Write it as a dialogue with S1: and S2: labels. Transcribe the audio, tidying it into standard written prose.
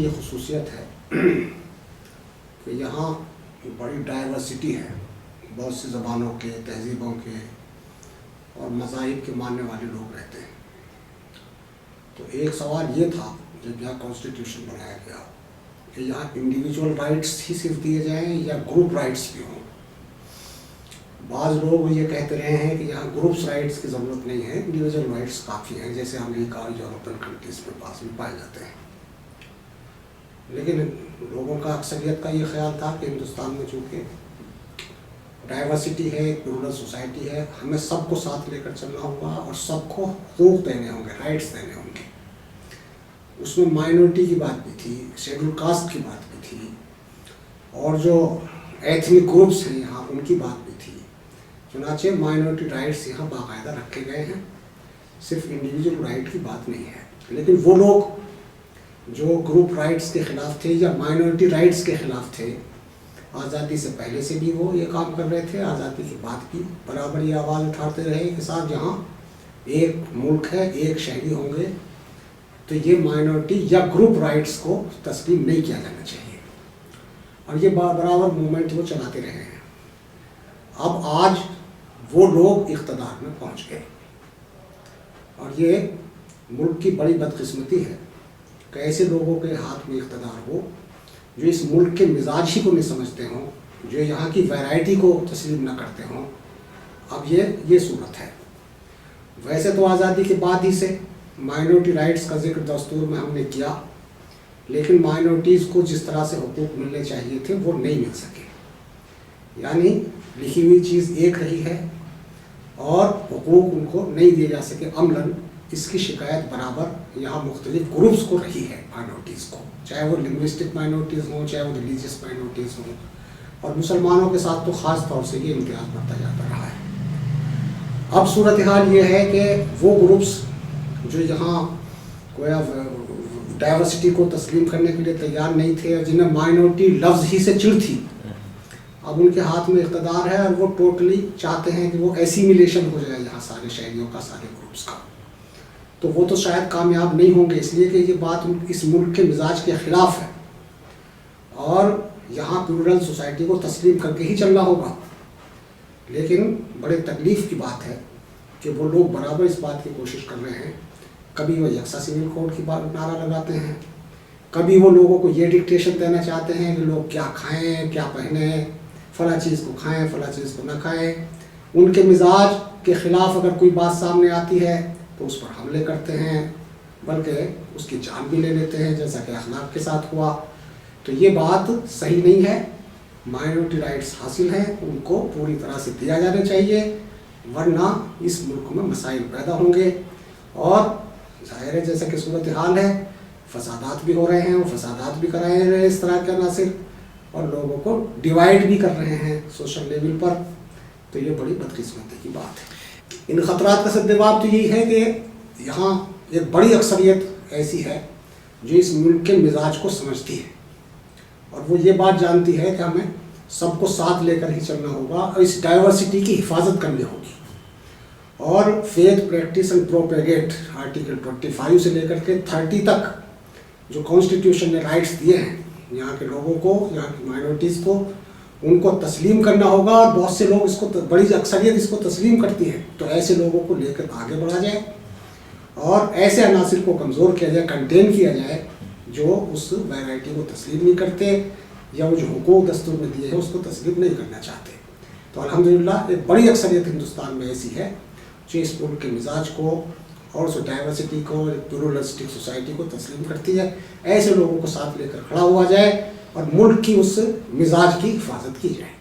S1: کی یہ خصوصیت ہے کہ یہاں بڑی ڈائیورسٹی ہے، بہت سی زبانوں کے، تہذیبوں کے اور مذاہب کے ماننے والے لوگ رہتے ہیں۔ تو ایک سوال یہ تھا جب یہاں کانسٹیٹیوشن بنایا گیا کہ یہاں انڈیویجول رائٹس ہی صرف دیے جائیں یا گروپ رائٹس بھی ہوں۔ بعض لوگ یہ کہتے رہے ہیں کہ یہاں گروپس رائٹس کی ضرورت نہیں ہے، انڈیویجول رائٹس کافی ہیں، جیسے امریکہ اور یورپین کنٹریز میں پاس میں پائے جاتے ہیں۔ لیکن لوگوں کا اکثریت کا یہ خیال تھا کہ ہندوستان میں چونکہ ڈائیورسٹی ہے، پلورل سوسائٹی ہے، ہمیں سب کو ساتھ لے کر چلنا ہوگا اور سب کو حقوق دینے ہوں گے، رائٹس دینے ہوں گے۔ اس میں مائنورٹی کی بات بھی تھی، شیڈول کاسٹ کی بات بھی تھی، اور جو ایتھنک گروپس ہیں یہاں ان کی بات بھی تھی۔ چنانچہ مائنورٹی رائٹس یہاں باقاعدہ رکھے گئے ہیں، صرف انڈیویجول رائٹ کی بات نہیں ہے۔ لیکن وہ لوگ جو گروپ رائٹس کے خلاف تھے یا مائنورٹی رائٹس کے خلاف تھے، آزادی سے پہلے سے بھی وہ یہ کام کر رہے تھے، آزادی کے بعد بھی برابر یہ آواز اٹھاتے رہے کہ صاحب یہاں ایک ملک ہے، ایک شہری ہوں گے، تو یہ مائنورٹی یا گروپ رائٹس کو تسلیم نہیں کیا جانا چاہیے، اور یہ برابر موومنٹ وہ چلاتے رہے ہیں۔ اب آج وہ لوگ اقتدار میں پہنچ گئے، اور یہ ملک کی بڑی بدقسمتی ہے کہ ایسے لوگوں کے ہاتھ میں اقتدار ہو جو اس ملک کے مزاج ہی کو نہیں سمجھتے ہوں، جو یہاں کی ویرائٹی کو تسلیم نہ کرتے ہوں۔ اب یہ صورت ہے۔ ویسے تو آزادی کے بعد ہی سے مائنورٹی رائٹس کا ذکر دستور میں ہم نے کیا، لیکن مائنورٹیز کو جس طرح سے حقوق ملنے چاہیے تھے وہ نہیں مل سکے، یعنی لکھی ہوئی چیز ایک رہی ہے اور حقوق ان کو نہیں دیے جا سکے عملاً۔ اس کی شکایت برابر یہاں مختلف گروپس کو رہی ہے، مائنورٹیز کو، چاہے وہ لنگوسٹک مائنورٹیز ہوں، چاہے وہ ریلیجیس مائنورٹیز ہوں، اور مسلمانوں کے ساتھ تو خاص طور سے یہ امتیاز بڑھتا جاتا رہا ہے۔ اب صورتحال یہ ہے کہ وہ گروپس جو یہاں کوئی ڈائیورسٹی کو تسلیم کرنے کے لیے تیار نہیں تھے اور جنہیں مائنورٹی لفظ ہی سے چڑ تھی، اب ان کے ہاتھ میں اقتدار ہے اور وہ ٹوٹلی چاہتے ہیں کہ وہ ایسیمیلیشن ہو جائے یہاں سارے شہریوں کا، سارے گروپس کا۔ تو وہ تو شاید کامیاب نہیں ہوں گے، اس لیے کہ یہ بات اس ملک کے مزاج کے خلاف ہے، اور یہاں پلورل سوسائٹی کو تسلیم کر کے ہی چلنا ہوگا۔ لیکن بڑے تکلیف کی بات ہے کہ وہ لوگ برابر اس بات کی کوشش کر رہے ہیں، کبھی وہ یکساں سول کوڈ کی بات نعرہ لگاتے ہیں، کبھی وہ لوگوں کو یہ ڈکٹیشن دینا چاہتے ہیں کہ لوگ کیا کھائیں، کیا پہنیں، فلاں چیز کو کھائیں، فلاں چیز کو نہ کھائیں۔ ان کے مزاج کے خلاف اگر کوئی بات سامنے آتی ہے تو اس پر حملے کرتے ہیں، بلکہ اس کی جان بھی لے لیتے ہیں، جیسا کہ اخلاق کے ساتھ ہوا۔ تو یہ بات صحیح نہیں ہے۔ مائنورٹی رائٹس حاصل ہیں، ان کو پوری طرح سے دیا جانا چاہیے، ورنہ اس ملک میں مسائل پیدا ہوں گے، اور ظاہر ہے جیسا کہ صورتحال ہے، فسادات بھی ہو رہے ہیں، اور فسادات بھی کرائے رہے ہیں اس طرح کے عناصر، اور لوگوں کو ڈیوائڈ بھی کر رہے ہیں سوشل لیول پر۔ تو یہ بڑی بدقسمتی کی بات ہے۔ ان خطرات کا سدجواب تو یہی ہے کہ یہاں ایک بڑی اکثریت ایسی ہے جو اس ملک کے مزاج کو سمجھتی ہے، اور وہ یہ بات جانتی ہے کہ ہمیں سب کو ساتھ لے کر ہی چلنا ہوگا اور اس ڈائیورسٹی کی حفاظت کرنی ہوگی، اور faith practice and propagate article 25 سے لے کر کے 30 تک جو کانسٹیٹیوشن نے رائٹس دیے ہیں یہاں کے لوگوں کو، یہاں کی مائنورٹیز کو، ان کو تسلیم کرنا ہوگا، اور بہت سے لوگ اس کو، بڑی اکثریت اس کو تسلیم کرتی ہے، تو ایسے لوگوں کو لے کر آگے بڑھا جائے اور ایسے عناصر کو کمزور کیا جائے، کنٹین کیا جائے جو اس ویرائٹی کو تسلیم نہیں کرتے یا وہ جو حقوق دستور میں دیے ہیں اس کو تسلیم نہیں کرنا چاہتے۔ تو الحمدللہ ایک بڑی اکثریت ہندوستان میں ایسی ہے جو اس ملک کے مزاج کو اور اس ڈائیورسٹی کو، پلورلسٹک سوسائٹی کو تسلیم کرتی ہے۔ ایسے لوگوں کو ساتھ لے کر کھڑا ہوا جائے اور ملک کی اس مزاج کی حفاظت کی جائے۔